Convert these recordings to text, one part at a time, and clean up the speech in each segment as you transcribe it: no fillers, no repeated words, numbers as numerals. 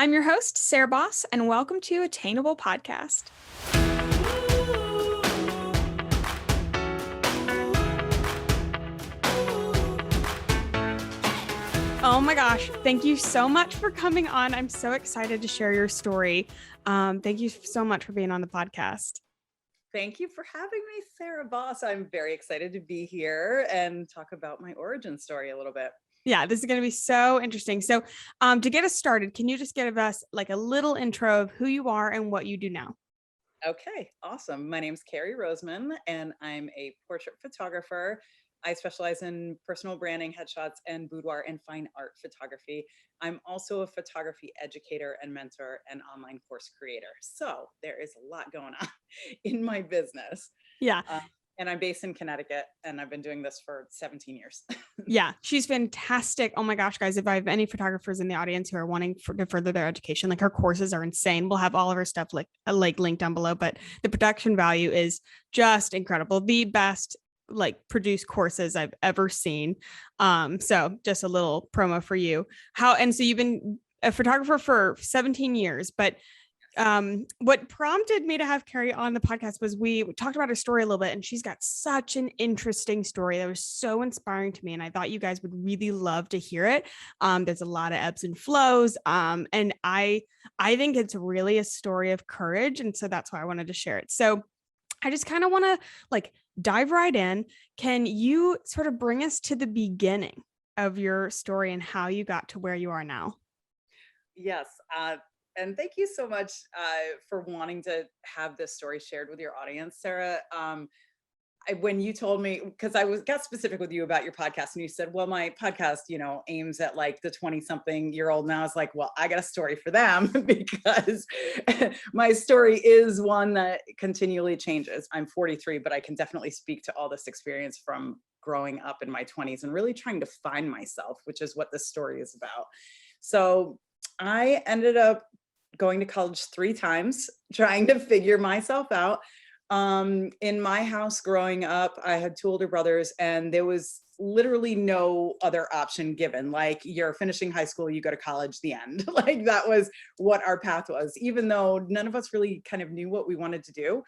I'm your host, Sarah Baus, and welcome to Attainable Podcast. Oh my gosh, thank you so much for coming on. I'm so excited to share your story. Thank you so much for being on the podcast. Thank you for having me, Sarah Boss. I'm very excited to be here and talk about my origin story a little bit. Yeah, this is going to be so interesting. So to get us started, can you just give us like a little intro of who you are and what you do now? Okay, awesome. My name's Carrie Roseman, and I'm a portrait photographer. I specialize in personal branding, headshots, and boudoir and fine art photography. I'm also a photography educator and mentor and online course creator. So there is a lot going on in my business. Yeah. And I'm based in Connecticut, and I've been doing this for 17 years. Yeah, she's fantastic. Oh my gosh, guys, if I have any photographers in the audience who are wanting to further their education, like her courses are insane. We'll have all of her stuff like linked down below, but the production value is just incredible. The best like produced courses I've ever seen. So just a little promo for you. So you've been a photographer for 17 years, but what prompted me to have Carrie on the podcast was we talked about her story a little bit, and she's got such an interesting story that was so inspiring to me, and I thought you guys would really love to hear it. There's a lot of ebbs and flows, and I think it's really a story of courage, and so that's why I wanted to share it. So I just kind of want to like dive right in. Can you sort of bring us to the beginning of your story and how you got to where you are now? Yes. And thank you so much for wanting to have this story shared with your audience, Sarah. When you told me, because got specific with you about your podcast, and you said, well, my podcast, aims at like the 20-something-year-old. And I was like, well, I got a story for them because my story is one that continually changes. I'm 43, but I can definitely speak to all this experience from growing up in my 20s and really trying to find myself, which is what this story is about. So I ended up going to college 3 times, trying to figure myself out. In my house growing up, I had 2 older brothers, and there was literally no other option given. Like, you're finishing high school, you go to college, the end. Like, that was what our path was, even though none of us really kind of knew what we wanted to do.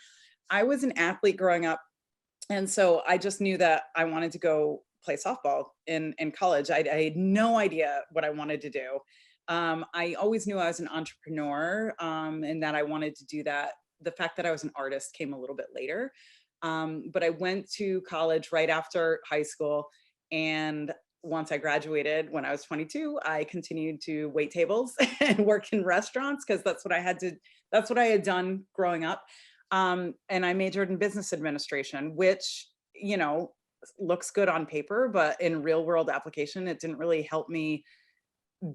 I was an athlete growing up, and so I just knew that I wanted to go play softball in college. I had no idea what I wanted to do. I always knew I was an entrepreneur, and that I wanted to do that. The fact that I was an artist came a little bit later. But I went to college right after high school. And once I graduated, when I was 22, I continued to wait tables and work in restaurants because that's what I had done growing up. And I majored in business administration, which, looks good on paper, but in real world application, it didn't really help me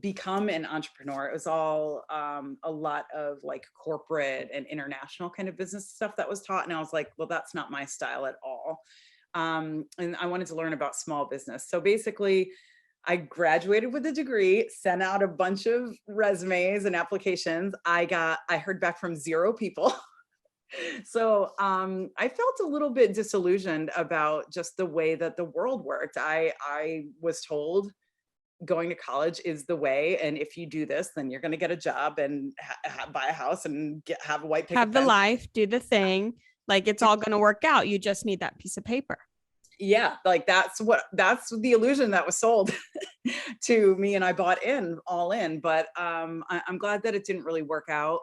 become an entrepreneur. It was all a lot of like corporate and international kind of business stuff that was taught. And I was like, well, that's not my style at all. And I wanted to learn about small business. So basically, I graduated with a degree, sent out a bunch of resumes and applications. I heard back from 0 people. So I felt a little bit disillusioned about just the way that the world worked. I was told going to college is the way, and if you do this, then you're going to get a job and buy a house and have a white picket Have the fence. life, do the thing, like it's all going to work out. You just need that piece of paper. Yeah, like that's the illusion that was sold to me, and I bought all in. But I'm glad that it didn't really work out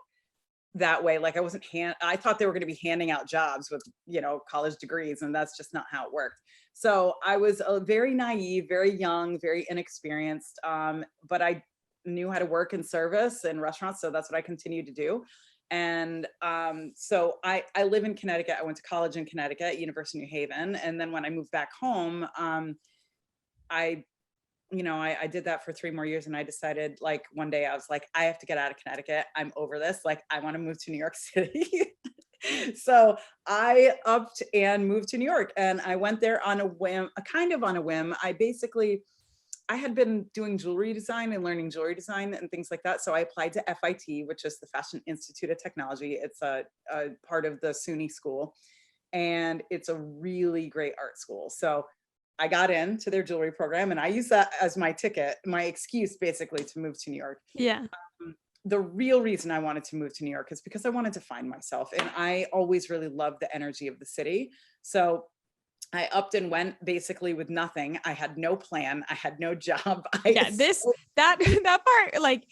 that way. Like, I thought they were going to be handing out jobs with, college degrees, and that's just not how it worked. So I was very naive, very young, very inexperienced. But I knew how to work in service and restaurants. So that's what I continued to do. And so I live in Connecticut. I went to college in Connecticut, University of New Haven. And then when I moved back home, I did that for 3 more years, and I decided, like, one day I was like, I have to get out of Connecticut. I'm over this. Like, I want to move to New York City. So I upped and moved to New York, and I went there on a whim, kind of on a whim. I had been doing jewelry design and learning jewelry design and things like that. So I applied to FIT, which is the Fashion Institute of Technology. It's a part of the SUNY school, and it's a really great art school. So I got into their jewelry program, and I used that as my ticket, my excuse basically to move to New York. Yeah. the real reason I wanted to move to New York is because I wanted to find myself. And I always really loved the energy of the city. So I upped and went basically with nothing. I had no plan. I had no job. Yeah, that part like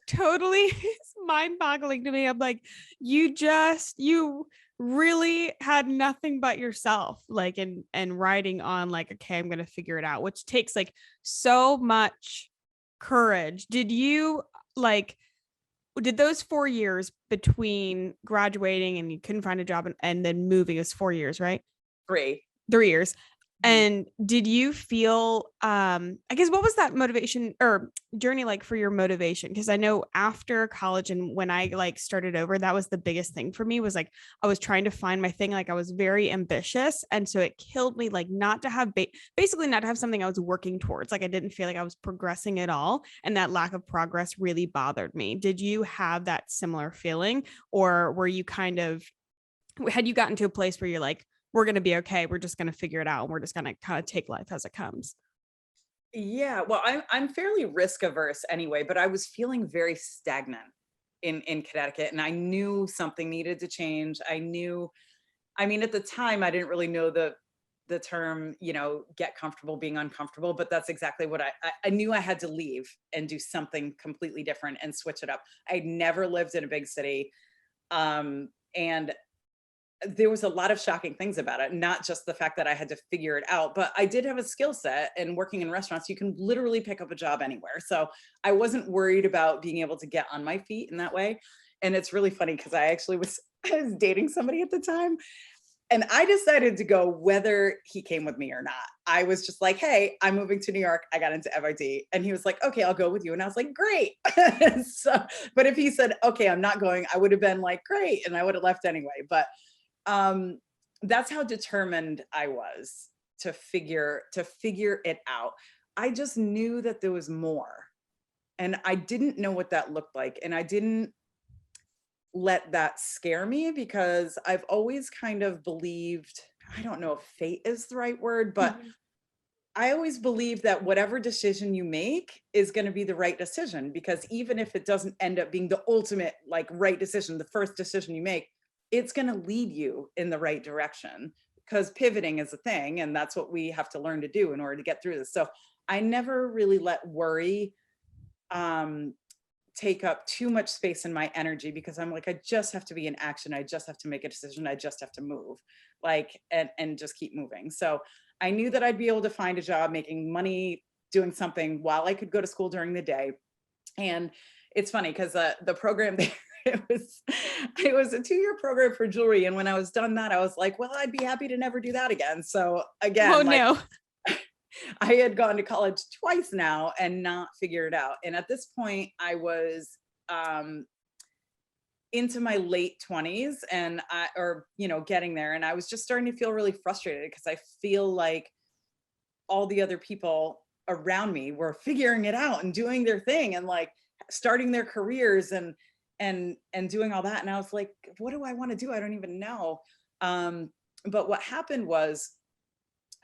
totally is mind-boggling to me. I'm like, you really had nothing but yourself, like, and riding on like, okay, I'm gonna figure it out, which takes like so much courage. Did those 4 years between graduating and you couldn't find a job and then moving is 4 years, right? 3. 3 years. And did you feel, I guess, what was that motivation or journey like for your motivation? Because I know after college and when I like started over, that was the biggest thing for me, was like, I was trying to find my thing. Like I was very ambitious. And so it killed me, like not to have, basically not to have something I was working towards. Like I didn't feel like I was progressing at all. And that lack of progress really bothered me. Did you have that similar feeling, or were you had you gotten to a place where you're like, we're going to be okay, we're just going to figure it out, and we're just going to kind of take life as it comes? Yeah, well, I'm fairly risk averse anyway, but I was feeling very stagnant in Connecticut, and I knew something needed to change. I mean, at the time, I didn't really know the term, get comfortable being uncomfortable, but that's exactly what I knew. I had to leave and do something completely different and switch it up. I'd never lived in a big city, and there was a lot of shocking things about it, not just the fact that I had to figure it out, but I did have a skill set, and working in restaurants, you can literally pick up a job anywhere. So I wasn't worried about being able to get on my feet in that way. And it's really funny because I actually I was dating somebody at the time, and I decided to go whether he came with me or not. I was just like, hey, I'm moving to New York. I got into FIT. And he was like, okay, I'll go with you. And I was like, great. But if he said, okay, I'm not going, I would have been like, great. And I would have left anyway. But that's how determined I was to figure it out. I just knew that there was more, and I didn't know what that looked like. And I didn't let that scare me, because I've always kind of believed, I don't know if fate is the right word, but I always believe that whatever decision you make is going to be the right decision, because even if it doesn't end up being the ultimate like right decision, the first decision you make, it's going to lead you in the right direction, because pivoting is a thing, and that's what we have to learn to do in order to get through this. So I never really let worry take up too much space in my energy, because I'm like, I just have to be in action. I just have to make a decision. I just have to move, like, and just keep moving. So I knew that I'd be able to find a job making money doing something while I could go to school during the day. And it's funny because the program there, it was a 2-year program for jewelry. And when I was done that, I was like, well, I'd be happy to never do that again. So again, Oh like, no. I had gone to college twice now and not figured it out. And at this point, I was into my late 20s, and getting there. And I was just starting to feel really frustrated, because I feel like all the other people around me were figuring it out and doing their thing and like starting their careers and doing all that. And I was like, what do I want to do? I don't even know. But what happened was,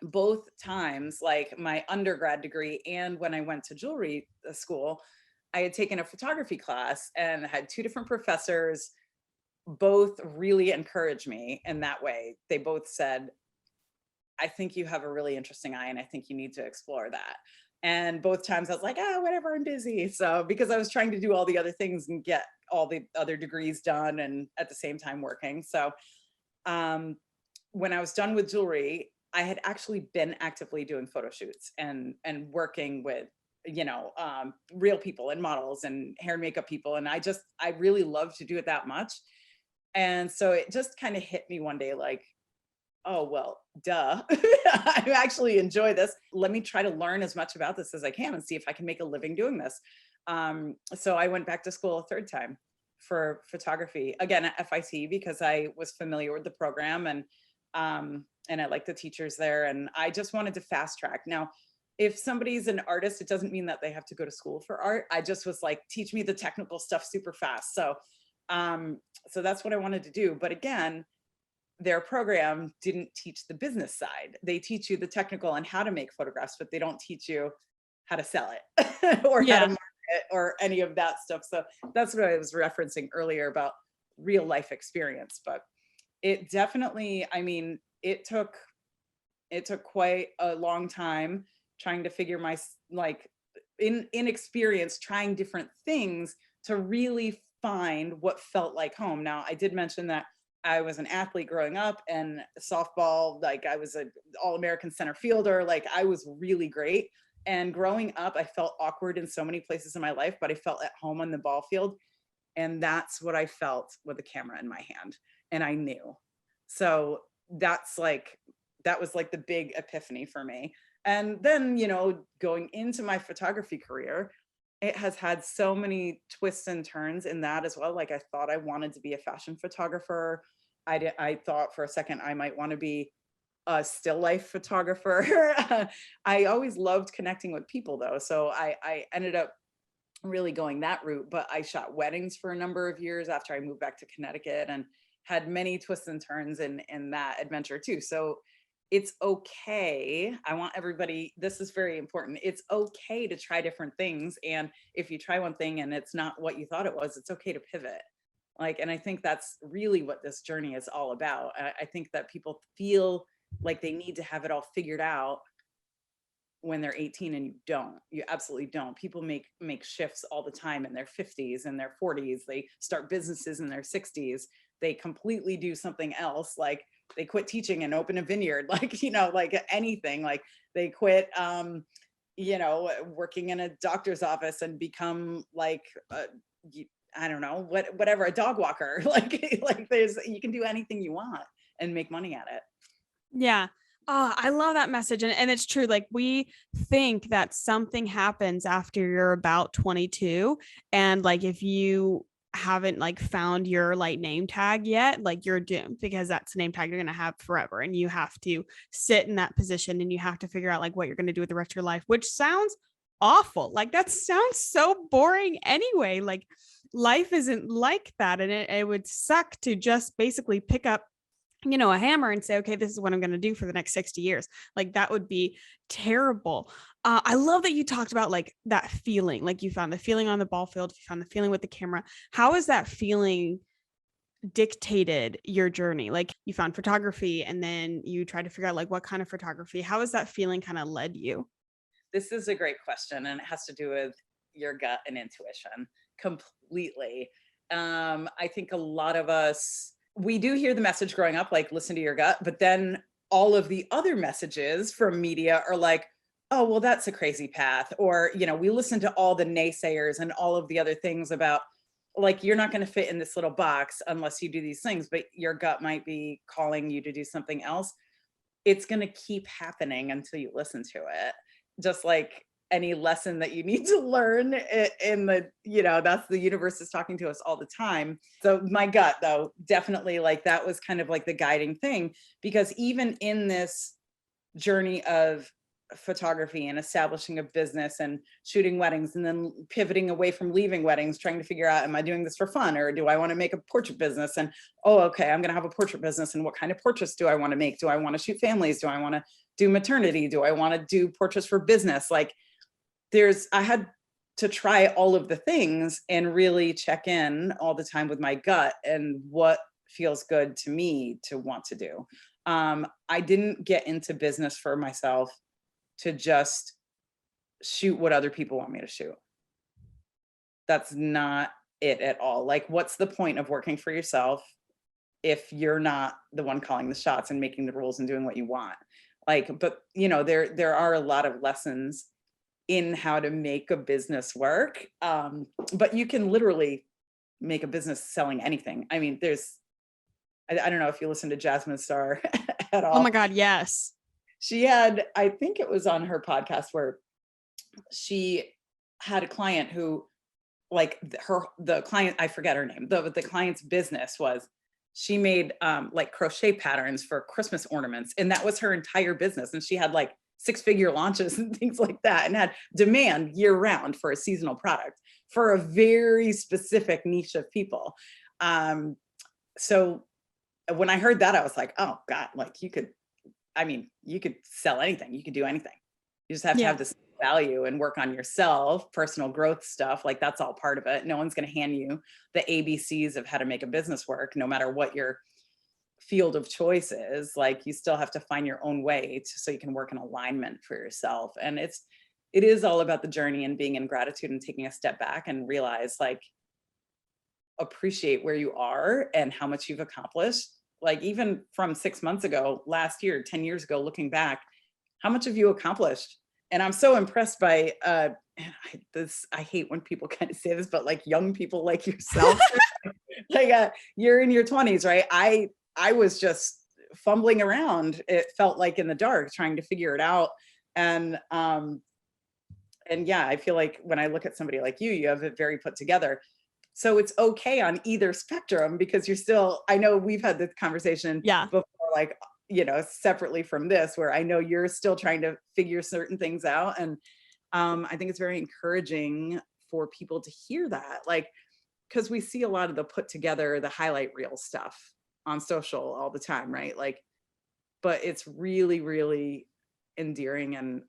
both times, like my undergrad degree and when I went to jewelry school, I had taken a photography class and had 2 different professors. Both really encouraged me in that way. They both said, I think you have a really interesting eye, and I think you need to explore that. And both times I was like, whatever, I'm busy. So because I was trying to do all the other things and get all the other degrees done, and at the same time working. So when I was done with jewelry, I had actually been actively doing photo shoots and working with, real people and models and hair and makeup people. And I really love to do it that much. And so it just kind of hit me one day like, oh, well, duh. I actually enjoy this. Let me try to learn as much about this as I can and see if I can make a living doing this. So I went back to school a third time for photography, again at FIT, because I was familiar with the program, and I like the teachers there, and I just wanted to fast track. Now, if somebody's an artist, it doesn't mean that they have to go to school for art. I just was like, teach me the technical stuff super fast. So that's what I wanted to do. But again, their program didn't teach the business side. They teach you the technical and how to make photographs, but they don't teach you how to sell it or how to Yeah. market it or any of that stuff. So that's what I was referencing earlier about real life experience. But it definitely, I mean, it took quite a long time trying to figure my like in experience trying different things to really find what felt like home. Now, I did mention that I was an athlete growing up and softball, like I was an all-American center fielder, like I was really great. And growing up, I felt awkward in so many places in my life, but I felt at home on the ball field. And that's what I felt with a camera in my hand. And I knew. So that's like, that was like the big epiphany for me. And then, you know, going into my photography career, it has had so many twists and turns in that as well. Like I thought I wanted to be a fashion photographer. I thought for a second I might want to be a still life photographer. I always loved connecting with people though. So I ended up really going that route, but I shot weddings for a number of years after I moved back to Connecticut and had many twists and turns in that adventure too. So it's okay. I want everybody, this is very important. It's okay to try different things. And if you try one thing and it's not what you thought it was, it's okay to pivot. Like, and I think that's really what this journey is all about. I think that people feel like they need to have it all figured out when they're 18 and you absolutely don't. People make shifts all the time in their 50s and their 40s. They start businesses in their 60s. They completely do something else. Like they quit teaching and open a vineyard, like, you know, like anything, like they quit, you know, working in a doctor's office and become like, I don't know, whatever, a dog walker, like you can do anything you want and make money at it. Yeah. Oh, I love that message. And it's true. Like we think that something happens after you're about 22. And like, if you haven't like found your like name tag yet, like you're doomed because that's the name tag you're going to have forever. And you have to sit in that position and you have to figure out like what you're going to do with the rest of your life, which sounds awful. Like that sounds so boring anyway. Like life isn't like that. And it would suck to just basically pick up, you know, a hammer and say, okay, this is what I'm going to do for the next 60 years. Like that would be terrible. I love that you talked about like that feeling, like you found the feeling on the ball field, you found the feeling with the camera. How is that feeling dictated your journey? Like you found photography and then you tried to figure out like what kind of photography, how has that feeling kind of led you? This is a great question. And it has to do with your gut and intuition completely. I think a lot of us, we do hear the message growing up, like listen to your gut, but then all of the other messages from media are like, oh, well, that's a crazy path. Or, you know, we listen to all the naysayers and all of the other things about like, you're not going to fit in this little box unless you do these things, but your gut might be calling you to do something else. It's going to keep happening until you listen to it. Just like any lesson that you need to learn in the, you know, that's the universe is talking to us all the time. So my gut though, definitely like that was kind of like the guiding thing, because even in this journey of photography and establishing a business and shooting weddings and then pivoting away from leaving weddings, trying to figure out, am I doing this for fun or do I want to make a portrait business? And, oh, okay, I'm going to have a portrait business. And what kind of portraits do I want to make? Do I want to shoot families? Do I want to do maternity? Do I want to do portraits for business? Like I had to try all of the things and really check in all the time with my gut and what feels good to me to want to do. I didn't get into business for myself to just shoot what other people want me to shoot. That's not it at all. Like, what's the point of working for yourself if you're not the one calling the shots and making the rules and doing what you want? Like, but you know, there are a lot of lessons in how to make a business work. But you can literally make a business selling anything. I mean, I don't know if you listen to Jasmine Star at all. Oh my God, yes. She had, I think it was on her podcast where she had a client who like the client, I forget her name, the client's business was she made like crochet patterns for Christmas ornaments. And that was her entire business. And she had like 6-figure launches and things like that and had demand year round for a seasonal product for a very specific niche of people. So when I heard that, I was like, oh God, like you could sell anything. You could do anything. You just have to have this value and work on yourself, personal growth stuff, like that's all part of it. No one's going to hand you the ABCs of how to make a business work, no matter what your field of choice is. Like you still have to find your own way so you can work in alignment for yourself. And it is all about the journey and being in gratitude and taking a step back and realize, like, appreciate where you are and how much you've accomplished. Like even from 6 months ago, last year, 10 years ago, looking back, how much have you accomplished? And I'm so impressed by I hate when people kind of say this, but like young people like yourself, like you're in your 20s, right? I was just fumbling around. It felt like in the dark, trying to figure it out. And yeah, I feel like when I look at somebody like you have it very put together. So it's okay on either spectrum, because you're still, I know we've had this conversation before, like, separately from this, where I know you're still trying to figure certain things out. And I think it's very encouraging for people to hear that, like, because we see a lot of the put together, the highlight reel stuff on social all the time, right? Like, but it's really, really endearing. And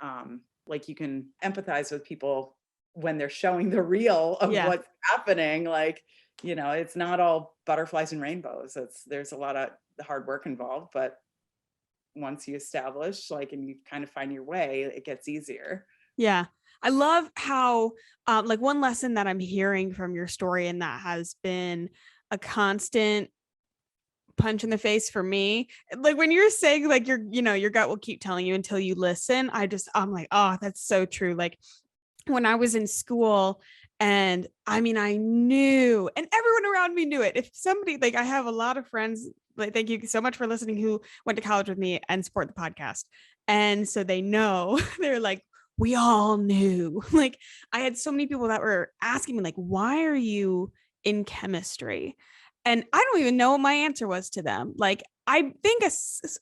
like you can empathize with people when they're showing the reel of what's happening. Like, it's not all butterflies and rainbows. There's a lot of hard work involved, but once you establish, like, and you kind of find your way, it gets easier. Yeah. I love how, like, one lesson that I'm hearing from your story, and that has been a constant punch in the face for me, like when you're saying like your gut will keep telling you until you listen. I'm like, oh, that's so true. Like when I was in school, and I mean, I knew, and everyone around me knew it. If somebody, like, I have a lot of friends, like, thank you so much for listening, who went to college with me and support the podcast. And so they know, they're like, we all knew. Like, I had so many people that were asking me, like, why are you in chemistry? And I don't even know what my answer was to them. Like, I think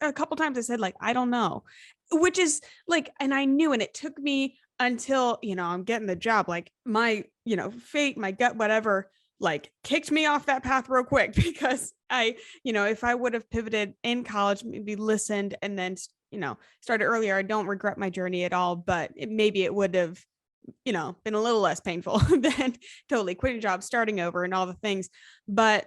a couple times I said, like, I don't know, which is like, and I knew, and it took me until, I'm getting the job, like my, fate, my gut, whatever, like kicked me off that path real quick because if I would have pivoted in college, maybe listened, and then, started earlier, I don't regret my journey at all, but maybe it would have, been a little less painful than totally quitting jobs, starting over, and all the things. But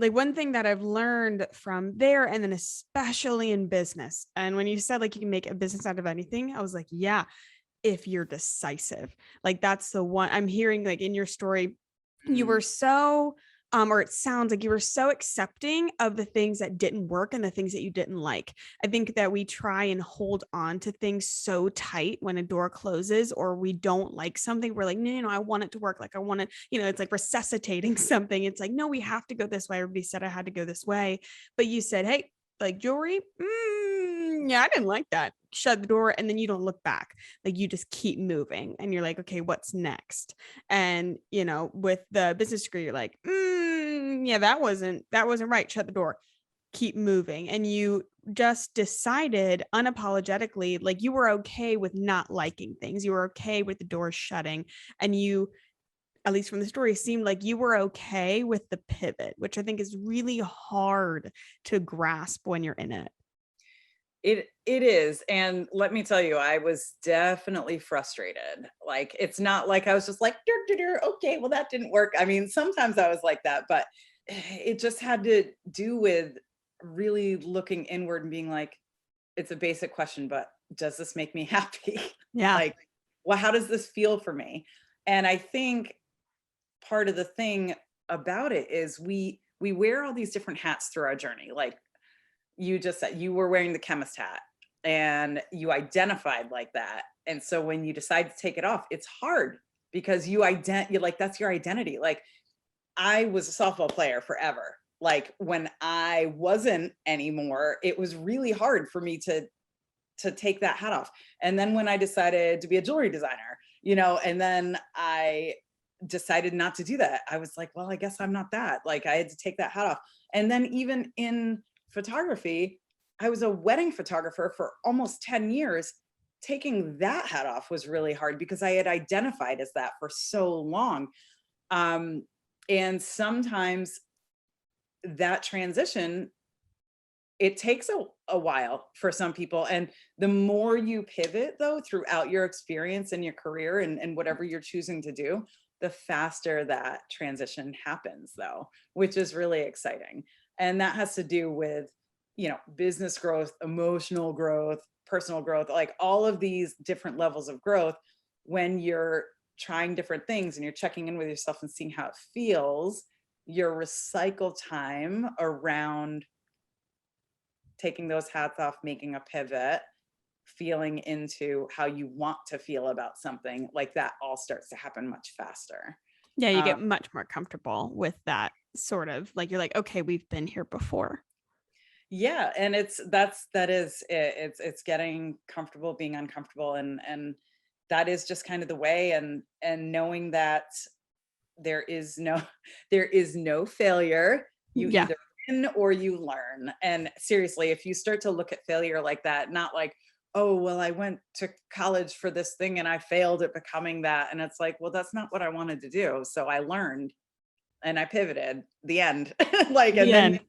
like one thing that I've learned from there, and then especially in business, and when you said like you can make a business out of anything, I was like, yeah, if you're decisive. Like that's the one I'm hearing, like in your story, you were so or it sounds like you were so accepting of the things that didn't work and the things that you didn't like. I think that we try and hold on to things so tight when a door closes, or we don't like something. We're like, no, I want it to work. Like I want it, it's like resuscitating something. It's like, no, we have to go this way. Everybody said I had to go this way. But you said, hey, like jewelry, yeah, I didn't like that. Shut the door, and then you don't look back. Like you just keep moving, and you're like, okay, what's next? And with the business degree, you're like, yeah, that wasn't right. Shut the door. Keep moving. And you just decided unapologetically, like you were okay with not liking things. You were okay with the doors shutting, and you, at least from the story, seemed like you were okay with the pivot, which I think is really hard to grasp when you're in it. It is. And let me tell you, I was definitely frustrated. Like, it's not like I was just like, okay, well, that didn't work. I mean, sometimes I was like that, but it just had to do with really looking inward and being like, it's a basic question, but does this make me happy? Yeah. Like, well, how does this feel for me? And I think part of the thing about it is we wear all these different hats through our journey. Like, you just said you were wearing the chemist hat and you identified like that. And so when you decide to take it off, it's hard because you're like, that's your identity. Like I was a softball player forever. Like when I wasn't anymore, it was really hard for me to take that hat off. And then when I decided to be a jewelry designer, and then I decided not to do that, I was like, well, I guess I'm not that. Like I had to take that hat off. And then even in photography, I was a wedding photographer for almost 10 years. Taking that hat off was really hard because I had identified as that for so long. And sometimes that transition it takes a while for some people. And the more you pivot though throughout your experience and your career and whatever you're choosing to do, the faster that transition happens though, which is really exciting. And that has to do with, business growth, emotional growth, personal growth, like all of these different levels of growth. When you're trying different things and you're checking in with yourself and seeing how it feels, your recycle time around taking those hats off, making a pivot, feeling into how you want to feel about something, like that all starts to happen much faster. Yeah, you Um, get much more comfortable with that sort of like, you're like, okay, we've been here before. yeah, and that is it. It's getting comfortable being uncomfortable, and that is just kind of the way, and knowing that there is no there is no failure. You Yeah. either win or you learn. And seriously, if you start to look at failure like that, not like, oh, well, I went to college for this thing and I failed at becoming that. And it's like, well, that's not what I wanted to do. So I learned and I pivoted, the end. Like, and The then end.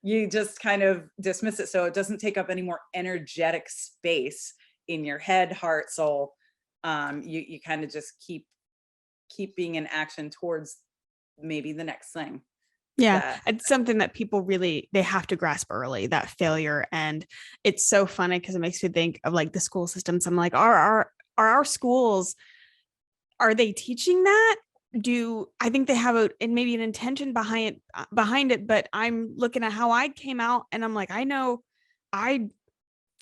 you just kind of dismiss it so it doesn't take up any more energetic space in your head, heart, soul. You kind of just keep being in action towards maybe the next thing Yeah, that it's something that people really they have to grasp early, that failure. And it's so funny because it makes me think of like the school systems. I'm like, are our schools, are they teaching that? Do I think they have a and maybe an intention behind it, but I'm looking at how I came out and I'm like, I know I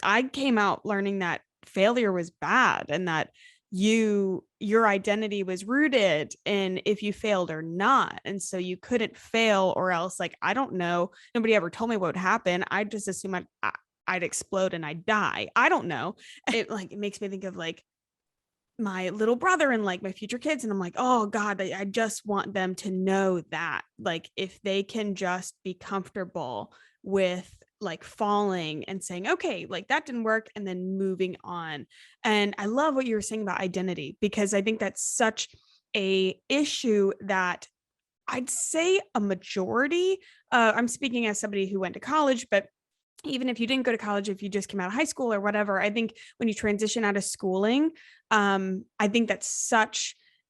I came out learning that failure was bad and that your identity was rooted in if you failed or not. And so you couldn't fail or else, like, I don't know, nobody ever told me what would happen. I just assume I'd explode and I'd die. I don't know. It makes me think of like my little brother and like my future kids, and I'm like, oh god, I just want them to know that like if they can just be comfortable with like falling and saying, okay, like that didn't work, and then moving on. And I love what you were saying about identity, because I think that's such a issue that I'd say a majority, I'm speaking as somebody who went to college, but even if you didn't go to college, if you just came out of high school or whatever, I think when you transition out of schooling, I think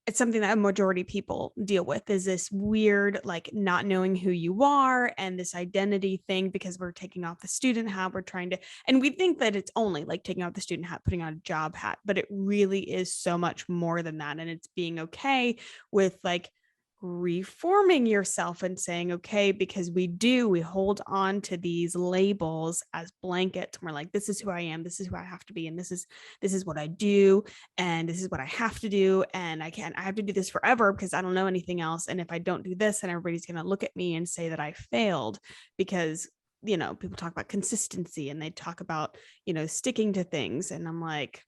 it's something that a majority of people deal with, is this weird, like not knowing who you are and this identity thing, because we're taking off the student hat. We're trying to, and we think that it's only like taking off the student hat, putting on a job hat, but it really is so much more than that. And it's being okay with like reforming yourself and saying, okay, because we hold on to these labels as blankets. And we're like, this is who I am, this is who I have to be, and this is what I do, and this is what I have to do, and I have to do this forever because I don't know anything else. And if I don't do this, then everybody's going to look at me and say that I failed. Because people talk about consistency and they talk about sticking to things, and I'm like,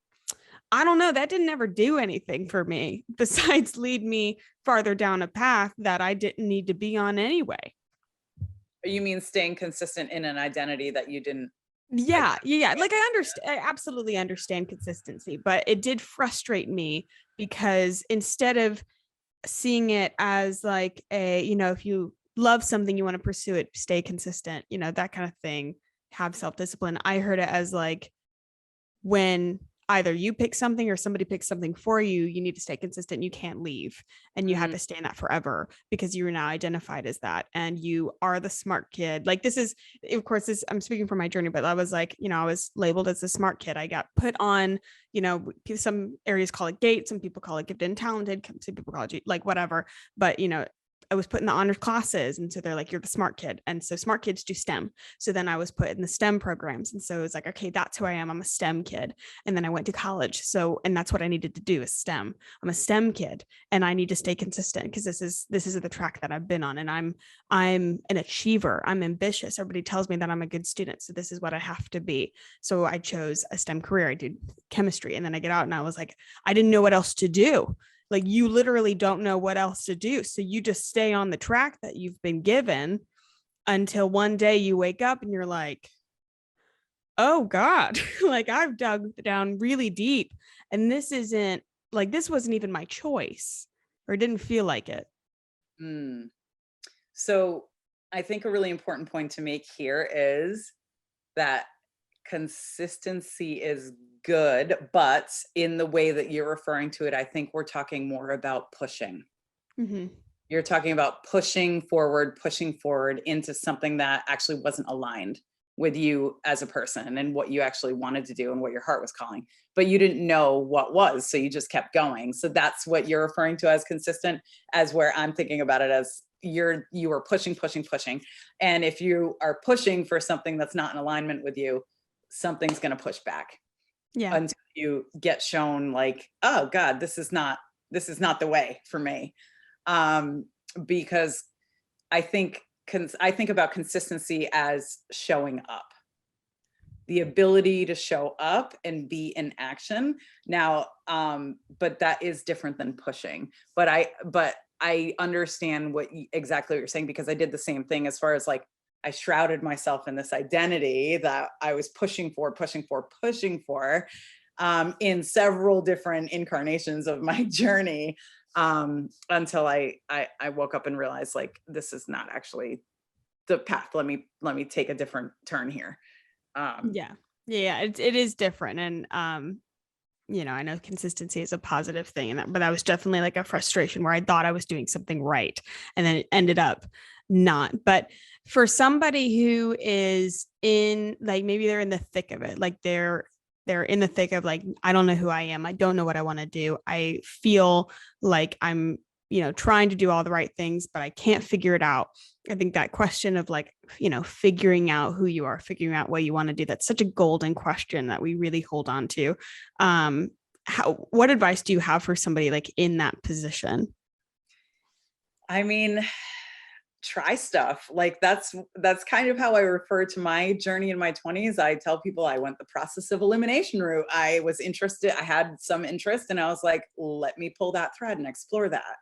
I don't know. That didn't ever do anything for me besides lead me farther down a path that I didn't need to be on anyway. you mean staying consistent in an identity that you didn't Yeah, identify yeah. with. Like I absolutely understand consistency, but it did frustrate me because instead of seeing it as like if you love something, you want to pursue it, stay consistent, that kind of thing, have self-discipline. I heard it as like, when either you pick something or somebody picks something for you, you need to stay consistent. You can't leave, and you have Mm, to stay in that forever because you're now identified as that. And you are the smart kid. Like this is, of course, I'm speaking from my journey, but I was like, I was labeled as the smart kid. I got put on, some areas call it GATE. Some people call it gifted and talented. Some people call it like whatever. But, I was put in the honors classes. And so they're like, you're the smart kid. And so smart kids do STEM. So then I was put in the STEM programs. And so it was like, okay, that's who I am. I'm a STEM kid. And then I went to college. So, and that's what I needed to do is STEM. I'm a STEM kid and I need to stay consistent because this is the track that I've been on. And I'm an achiever. I'm ambitious. Everybody tells me that I'm a good student. So this is what I have to be. So I chose a STEM career. I did chemistry. And then I get out and I was like, I didn't know what else to do. Like you literally don't know what else to do. So you just stay on the track that you've been given until one day you wake up and you're like, oh God, like I've dug down really deep. And this wasn't even my choice, or it didn't feel like it. mm. So I think a really important point to make here is that consistency is good, but in the way that you're referring to it, I think we're talking more about pushing. Mm-hmm. You're talking about pushing forward into something that actually wasn't aligned with you as a person and what you actually wanted to do and what your heart was calling, but you didn't know what was, so you just kept going. So that's what you're referring to as consistent, as where I'm thinking about it as you are pushing, and if you are pushing for something that's not in alignment with you, something's going to push back Yeah. until you get shown like, oh God, this is not the way for me. Because I think I think about consistency as showing up, the ability to show up and be in action. Now, but that is different than pushing. But I understand exactly what you're saying, because I did the same thing, as far as like, I shrouded myself in this identity that I was pushing for, in several different incarnations of my journey, until I woke up and realized, like, this is not actually the path. Let me take a different turn here. Yeah. It is different. And, I know consistency is a positive thing, but that was definitely like a frustration where I thought I was doing something right, and then it ended up not. But for somebody who is in, like, maybe they're in the thick of it, like they're in the thick of, like, I don't know who I am. I don't know what I want to do. I feel like I'm, trying to do all the right things, but I can't figure it out. I think that question of, like, figuring out who you are, figuring out what you want to do, that's such a golden question that we really hold on to. What advice do you have for somebody like in that position? I mean, try stuff. Like, that's kind of how I refer to my journey in my 20s. I tell people I went the process of elimination route. I was interested, I had some interest, and I was like, let me pull that thread and explore that.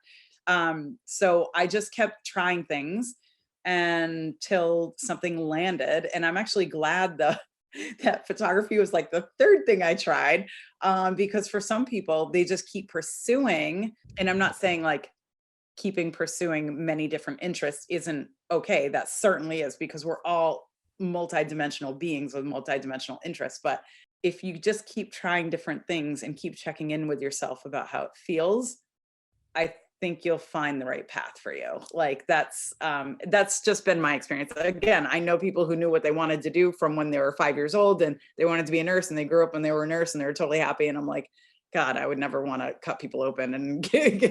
So I just kept trying things until something landed. And I'm actually glad that photography was like the third thing I tried, because for some people, they just keep pursuing. And I'm not saying like pursuing many different interests isn't okay. That certainly is, because we're all multidimensional beings with multidimensional interests. But if you just keep trying different things and keep checking in with yourself about how it feels, I think you'll find the right path for you. Like, that's just been my experience. Again, I know people who knew what they wanted to do from when they were 5 years old, and they wanted to be a nurse, and they grew up and they were a nurse and they were totally happy. And I'm like, God, I would never want to cut people open and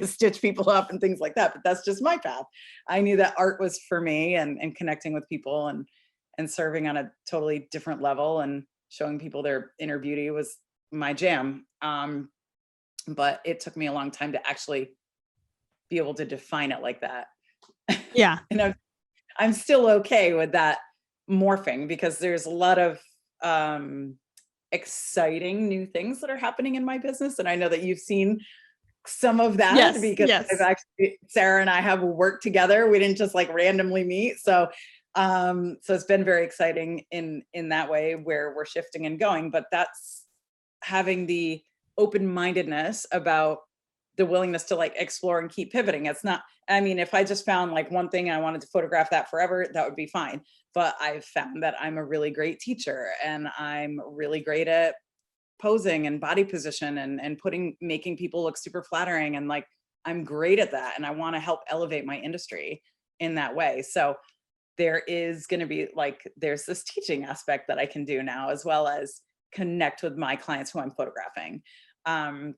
stitch people up and things like that. But that's just my path. I knew that art was for me, and connecting with people and serving on a totally different level and showing people their inner beauty was my jam. But it took me a long time to actually be able to define it like that. Yeah. And I'm still okay with that morphing, because there's a lot of exciting new things that are happening in my business. And I know that you've seen some of that, Yes. because Yes. Sarah and I have worked together. We didn't just like randomly meet. So it's been very exciting in that way, where we're shifting and going. But that's having the open-mindedness about the willingness to like explore and keep pivoting. It's not, I mean, if I just found like one thing and I wanted to photograph that forever, that would be fine. But I've found that I'm a really great teacher, and I'm really great at posing and body position and making people look super flattering. And like, I'm great at that. And I want to help elevate my industry in that way. So there is going to be like, there's this teaching aspect that I can do now, as well as connect with my clients who I'm photographing. And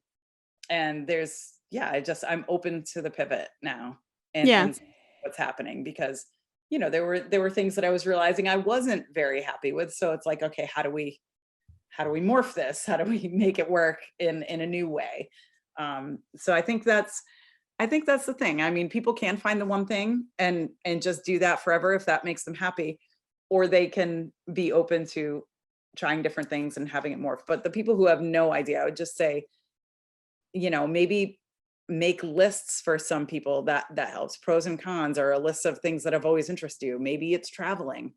I'm open to the pivot now, and what's happening, because there were things that I was realizing I wasn't very happy with. So it's like, okay, how do we morph this? How do we make it work in a new way? So I think that's the thing. I mean, people can find the one thing and just do that forever if that makes them happy, or they can be open to trying different things and having it morph. But the people who have no idea, I would just say, maybe make lists for some people. That helps. Pros and cons, or a list of things that have always interested you. Maybe it's traveling.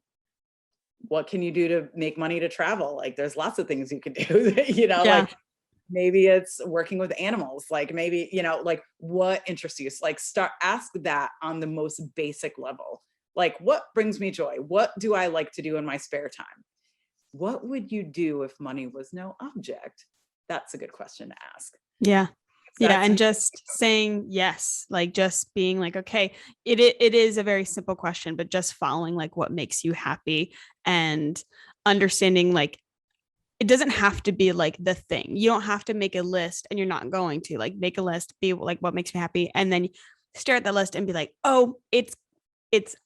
What can you do to make money to travel? Like, there's lots of things you can do, like maybe it's working with animals. Like, maybe, like, what interests you? Like, ask that on the most basic level. Like, what brings me joy? What do I like to do in my spare time? what would you do if money was no object? That's a good question to ask. Yeah. Yeah. That's And just saying yes, like just being like, okay, it is a very simple question, but just following like what makes you happy and understanding like it doesn't have to be like the thing. You don't have to make a list and you're not going to like make a list, be like what makes me happy. And then stare at the list and be like, oh,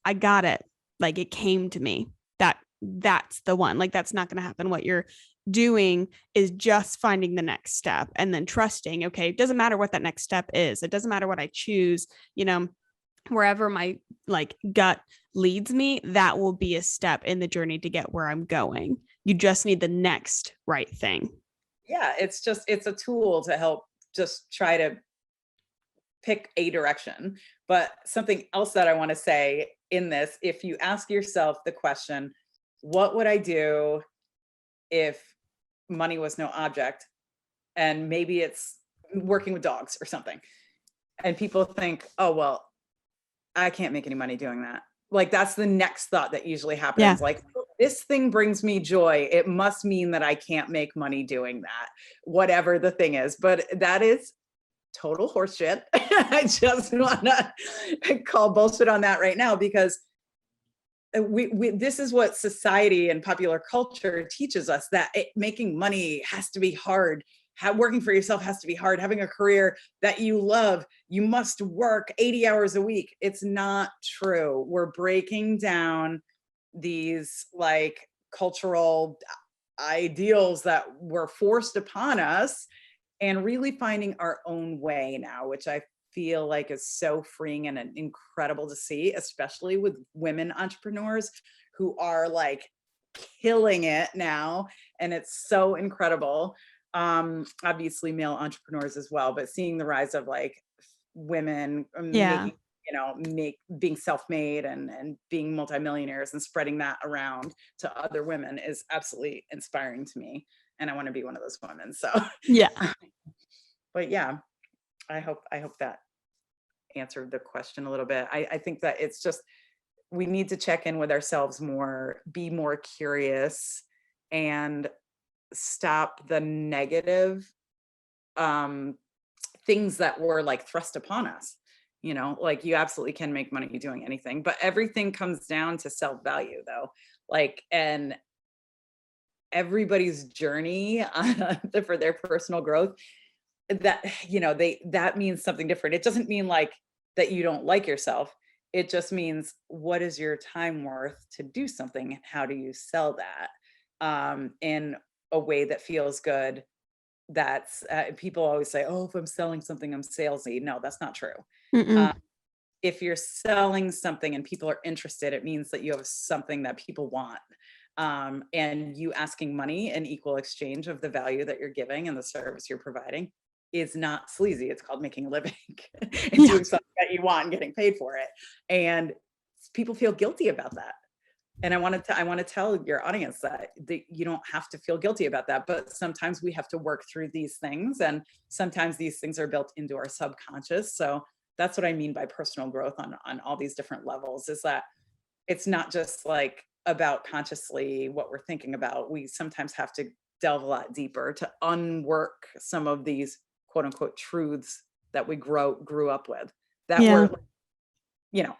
I got it. Like it came to me. That's the one. Like that's not going to happen. What you're doing is just finding the next step and then trusting, okay, it doesn't matter what that next step is. It doesn't matter what I choose, wherever my like gut leads me, that will be a step in the journey to get where I'm going. You just need the next right thing. Yeah, it's a tool to help just try to pick a direction. But something else that I want to say in this, if you ask yourself the question, what would I do if money was no object? And maybe it's working with dogs or something. And people think, oh, well, I can't make any money doing that. Like that's the next thought that usually happens. Yeah. Like, this thing brings me joy. It must mean that I can't make money doing that, whatever the thing is. But that is total horseshit. I just want to call bullshit on that right now, because we this is what society and popular culture teaches us, that making money has to be hard. Working for yourself has to be hard. Having a career that you love, you must work 80 hours a week. It's not true. We're breaking down these like cultural ideals that were forced upon us and really finding our own way now, which I feel like is so freeing and incredible to see, especially with women entrepreneurs who are like killing it now. And it's so incredible. Obviously male entrepreneurs as well, but seeing the rise of like women making, being self-made and being multimillionaires and spreading that around to other women is absolutely inspiring to me. And I want to be one of those women. So Yeah. but yeah, I hope that answered the question a little bit. I think that it's just, we need to check in with ourselves more, be more curious, and stop the negative things that were like thrust upon us. Like you absolutely can make money doing anything, but everything comes down to self-value though. Like, and everybody's journey for their personal growth, that that means something different. It doesn't mean like that you don't like yourself. It just means, what is your time worth to do something? How do you sell that in a way that feels good? That's people always say, oh, if I'm selling something, I'm salesy. No, that's not true. If you're selling something and people are interested, it means that you have something that people want. And you asking money in equal exchange of the value that you're giving and the service you're providing is not sleazy. It's called making a living and doing something that you want and getting paid for it. And people feel guilty about that. And I want to tell your audience that you don't have to feel guilty about that, but sometimes we have to work through these things, and sometimes these things are built into our subconscious. So that's what I mean by personal growth on all these different levels, is that it's not just like about consciously what we're thinking about. We sometimes have to delve a lot deeper to unwork some of these quote unquote truths that we grew up with, that were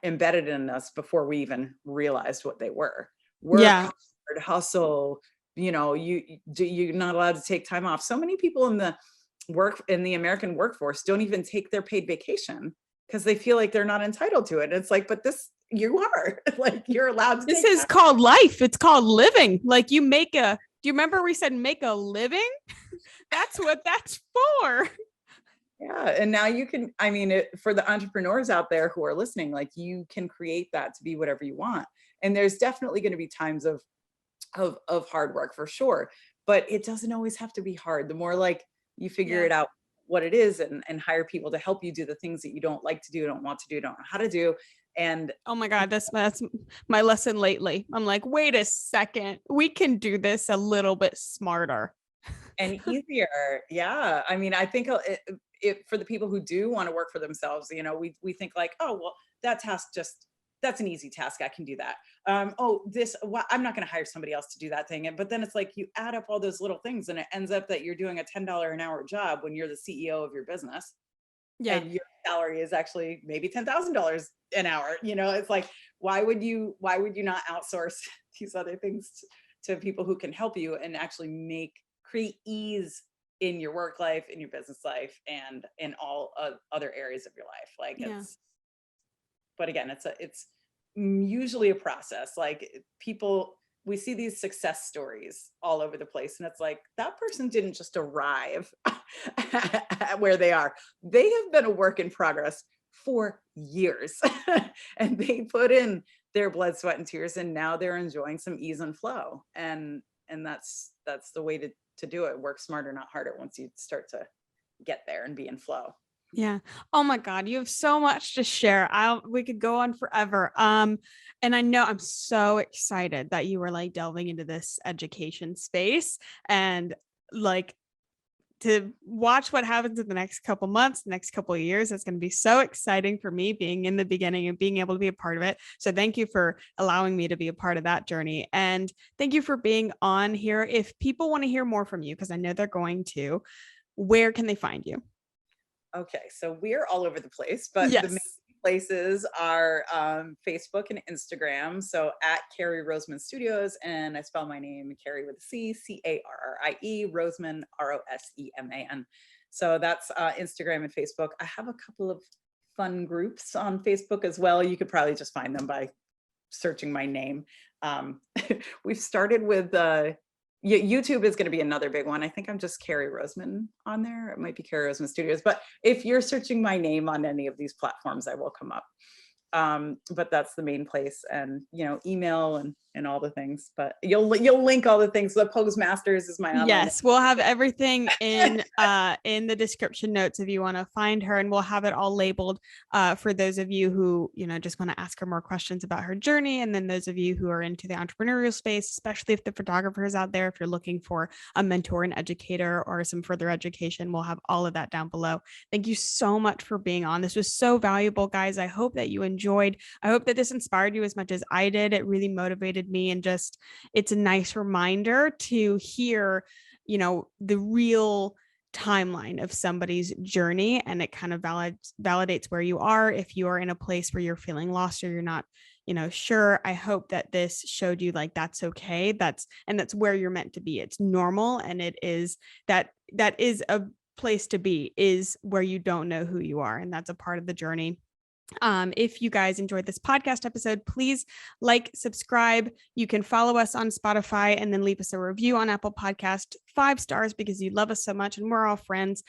embedded in us before we even realized what they were. Work hard, hustle, you're not allowed to take time off. So many people in the American workforce don't even take their paid vacation because they feel like they're not entitled to it. And it's like, but you are like, you're allowed to. This is called life. It's called living. Like do you remember we said make a living? That's what that's for. Yeah. And now you can, for the entrepreneurs out there who are listening, like you can create that to be whatever you want. And there's definitely going to be times of hard work for sure, but it doesn't always have to be hard. The more like you figure it out what it is, and hire people to help you do the things that you don't like to do, don't want to do, don't know how to do. And oh my God, that's my lesson lately. I'm like, wait a second, we can do this a little bit smarter and easier. Yeah. I think for the people who do want to work for themselves, we think like, oh, well, that task just that's an easy task. I can do that. I'm not going to hire somebody else to do that thing. But then it's like you add up all those little things and it ends up that you're doing a $10 an hour job when you're the CEO of your business. Yeah. And your salary is actually maybe $10,000 an hour. It's like, why would you not outsource these other things to people who can help you and actually create ease in your work life, in your business life, and in all other areas of your life? Like but again, it's usually a process. Like we see these success stories all over the place, and it's like, that person didn't just arrive at where they are. They have been a work in progress for years and they put in their blood, sweat, and tears, and now they're enjoying some ease and flow. And that's the way to do it. Work smarter, not harder, once you start to get there and be in flow. Yeah. Oh my God. You have so much to share. We could go on forever. And I know I'm so excited that you were like delving into this education space, and like to watch what happens in the next couple months, the next couple of years. It's going to be so exciting for me, being in the beginning and being able to be a part of it. So thank you for allowing me to be a part of that journey. And thank you for being on here. If people want to hear more from you, because I know they're going to, where can they find you? Okay, so we're all over the place, but yes. The main places are Facebook and Instagram. So at Carrie Roseman Studios, and I spell my name Carrie with a C, Carrie, Roseman, Roseman. So that's Instagram and Facebook. I have a couple of fun groups on Facebook as well. You could probably just find them by searching my name. We've started with YouTube is going to be another big one. I think I'm just Carrie Roseman on there. It might be Carrie Roseman Studios, but if you're searching my name on any of these platforms, I will come up. But that's the main place, and email and all the things. But you'll link all the things. The Postmasters is my online. Yes, we'll have everything in the description notes if you want to find her, and we'll have it all labeled for those of you who just want to ask her more questions about her journey, and then those of you who are into the entrepreneurial space, especially if the photographers out there, if you're looking for a mentor and educator or some further education, we'll have all of that down below. Thank you so much for being on. This was so valuable, guys. I hope that you enjoyed. I hope that this inspired you as much as I did. It really motivated me, and just it's a nice reminder to hear the real timeline of somebody's journey, and it kind of validates where you are. If you are in a place where you're feeling lost or you're not sure, I hope that this showed you like that's okay, that's where you're meant to be. It's normal, and it is that is a place to be, is where you don't know who you are, and that's a part of the journey. If you guys enjoyed this podcast episode, please like, subscribe. You can follow us on Spotify and then leave us a review on Apple Podcast, 5 stars, because you love us so much and we're all friends.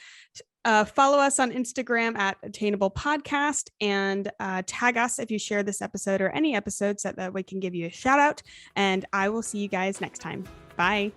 Follow us on Instagram at Attainable Podcast, and tag us if you share this episode or any episodes, that we can give you a shout out. And I will see you guys next time. Bye.